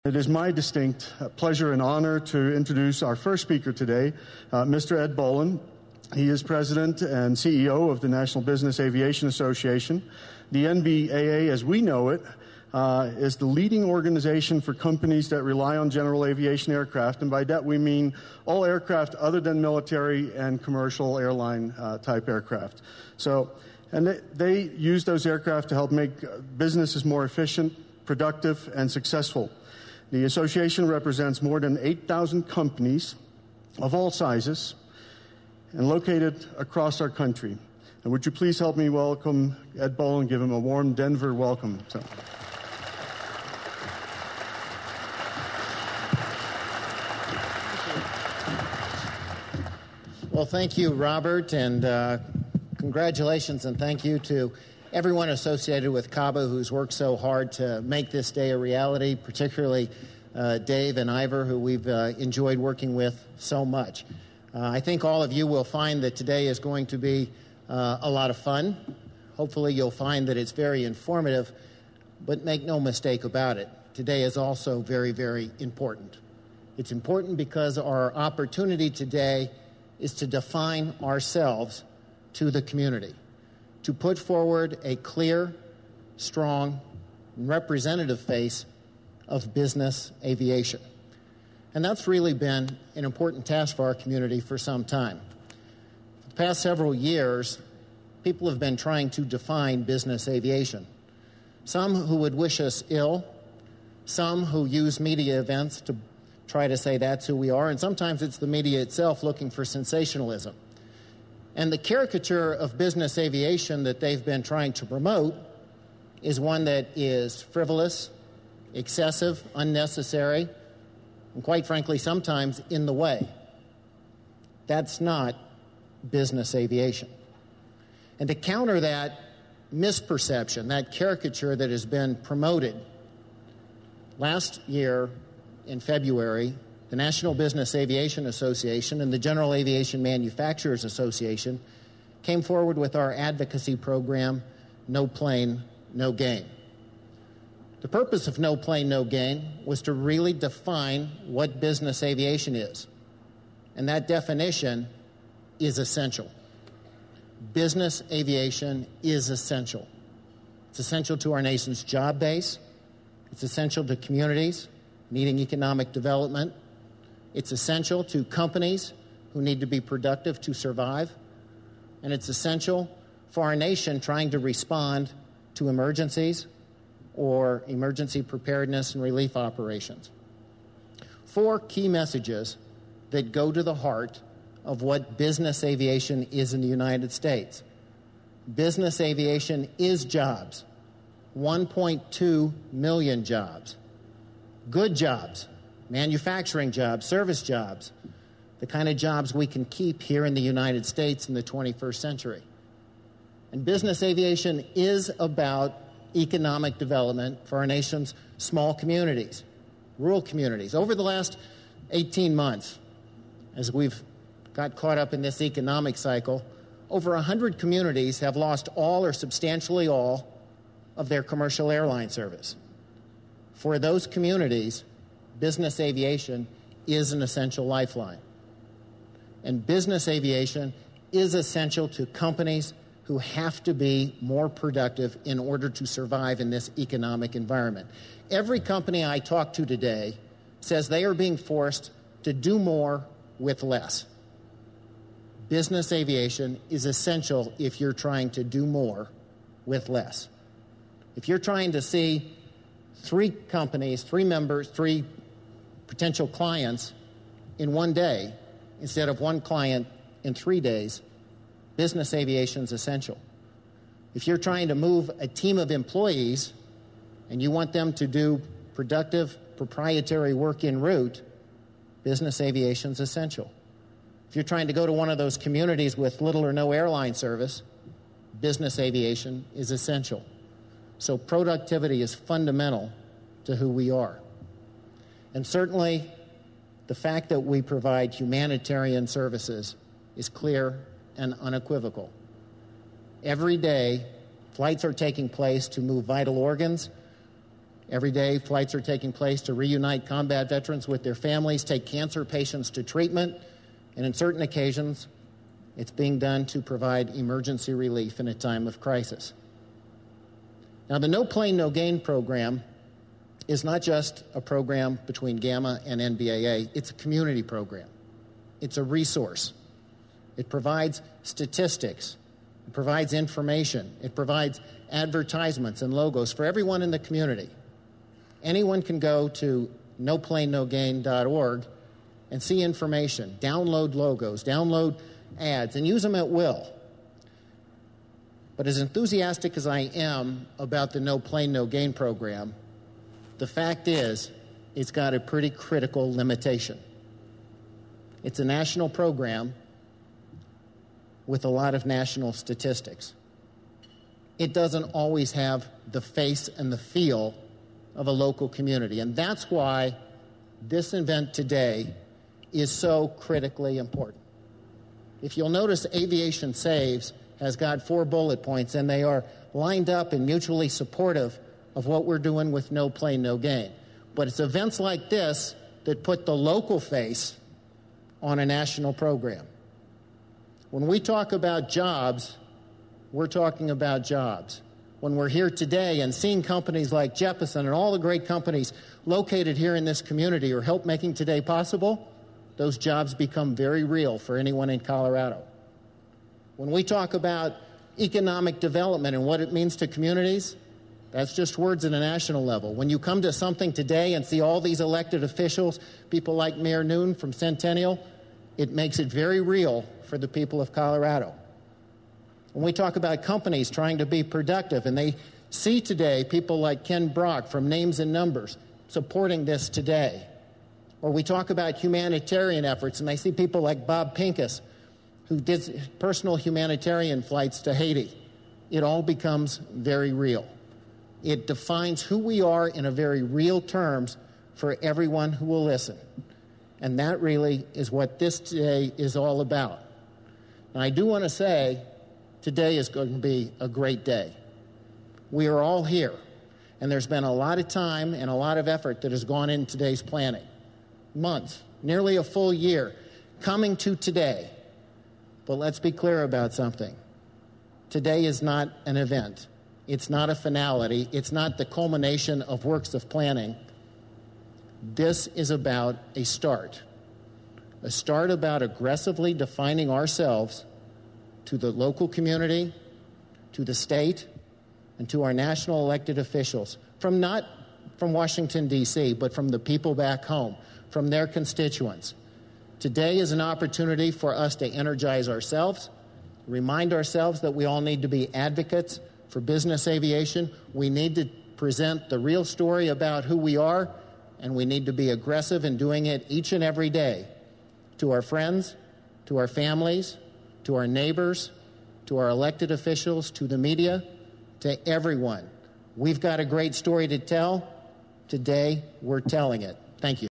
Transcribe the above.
It is my distinct pleasure and honor to introduce our first speaker today, Mr. Ed Bolen. He is President and CEO of the National Business Aviation Association. The NBAA, as we know it, is the leading organization for companies that rely on general aviation aircraft, and by that we mean all aircraft other than military and commercial airline type aircraft. And they use those aircraft to help make businesses more efficient, productive, and successful. The association represents more than 8,000 companies of all sizes and located across our country. And would you please help me welcome Ed Bolen, give him a warm Denver welcome. Well, thank you, Robert, and congratulations and thank you to everyone associated with CABA who's worked so hard to make this day a reality, particularly Dave and Ivor, who we've enjoyed working with so much. I think all of you will find that today is going to be a lot of fun. Hopefully you'll find that it's very informative, but make no mistake about it. Today is also very, very important. It's important because our opportunity today is to define ourselves to the community, to put forward a clear, strong, and representative face of business aviation. And that's really been an important task for our community for some time. For the past several years, people have been trying to define business aviation. Some who would wish us ill, some who use media events to try to say that's who we are, and sometimes it's the media itself looking for sensationalism. And the caricature of business aviation that they've been trying to promote is one that is frivolous, excessive, unnecessary, and quite frankly, sometimes in the way. That's not business aviation. And to counter that misperception, that caricature that has been promoted, last year in February, the National Business Aviation Association and the General Aviation Manufacturers Association came forward with our advocacy program, No Plane, No Gain. The purpose of No Plane, No Gain was to really define what business aviation is. And that definition is essential. Business aviation is essential. It's essential to our nation's job base. It's essential to communities needing economic development. It's essential to companies who need to be productive to survive. And it's essential for our nation trying to respond to emergencies or emergency preparedness and relief operations. 4 key messages that go to the heart of what business aviation is in the United States. Business aviation is jobs, 1.2 million jobs. Good jobs, manufacturing jobs, service jobs, the kind of jobs we can keep here in the United States in the 21st century. And business aviation is about economic development for our nation's small communities, rural communities. Over the last 18 months, as we've got caught up in this economic cycle, over 100 communities have lost all or substantially all of their commercial airline service. For those communities, business aviation is an essential lifeline. And business aviation is essential to companies who have to be more productive in order to survive in this economic environment. Every company I talk to today says they are being forced to do more with less. Business aviation is essential if you're trying to do more with less. If you're trying to see 3 companies, 3 members, 3 potential clients in one day instead of 1 client in 3 days, business aviation is essential. If you're trying to move a team of employees and you want them to do productive, proprietary work en route, business aviation is essential. If you're trying to go to one of those communities with little or no airline service, business aviation is essential. So productivity is fundamental to who we are. And certainly, the fact that we provide humanitarian services is clear and unequivocal. Every day, flights are taking place to move vital organs Every day, flights are taking place to reunite combat veterans with their families, take cancer patients to treatment, and in certain occasions, it's being done to provide emergency relief in a time of crisis. Now, the No Plane, No Gain program is not just a program between GAMA and NBAA. It's a community program. It's a resource. It provides statistics. It provides information. It provides advertisements and logos for everyone in the community. Anyone can go to noplanenogain.org and see information, download logos, download ads, and use them at will. But as enthusiastic as I am about the No Plane, No Gain program, the fact is it's got a pretty critical limitation. It's a national program with a lot of national statistics. It doesn't always have the face and the feel of a local community, and that's why this event today is so critically important. If you'll notice, Aviation Saves has got 4 bullet points, and they are lined up and mutually supportive of what we're doing with No Plane, No Gain. But it's events like this that put the local face on a national program. When we talk about jobs, we're talking about jobs. When we're here today and seeing companies like Jeppesen and all the great companies located here in this community or help making today possible, those jobs become very real for anyone in Colorado. When we talk about economic development and what it means to communities, that's just words at a national level. When you come to something today and see all these elected officials, people like Mayor Noon from Centennial, it makes it very real for the people of Colorado. When we talk about companies trying to be productive, and they see today people like Ken Brock from Names and Numbers supporting this today. Or we talk about humanitarian efforts, and they see people like Bob Pincus, who did personal humanitarian flights to Haiti. It all becomes very real. It defines who we are in a very real terms for everyone who will listen. And that really is what this day is all about. And I do want to say, today is going to be a great day. We are all here, and there's been a lot of time and a lot of effort that has gone into today's planning. Months, nearly a full year, coming to today. But let's be clear about something. Today is not an event. It's not a finality. It's not the culmination of works of planning. This is about a start about aggressively defining ourselves to the local community, to the state, and to our national elected officials, not from Washington, D.C., but from the people back home, from their constituents. Today is an opportunity for us to energize ourselves, remind ourselves that we all need to be advocates for business aviation. We need to present the real story about who we are, and we need to be aggressive in doing it each and every day to our friends, to our families, to our neighbors, to our elected officials, to the media, to everyone. We've got a great story to tell. Today, we're telling it. Thank you.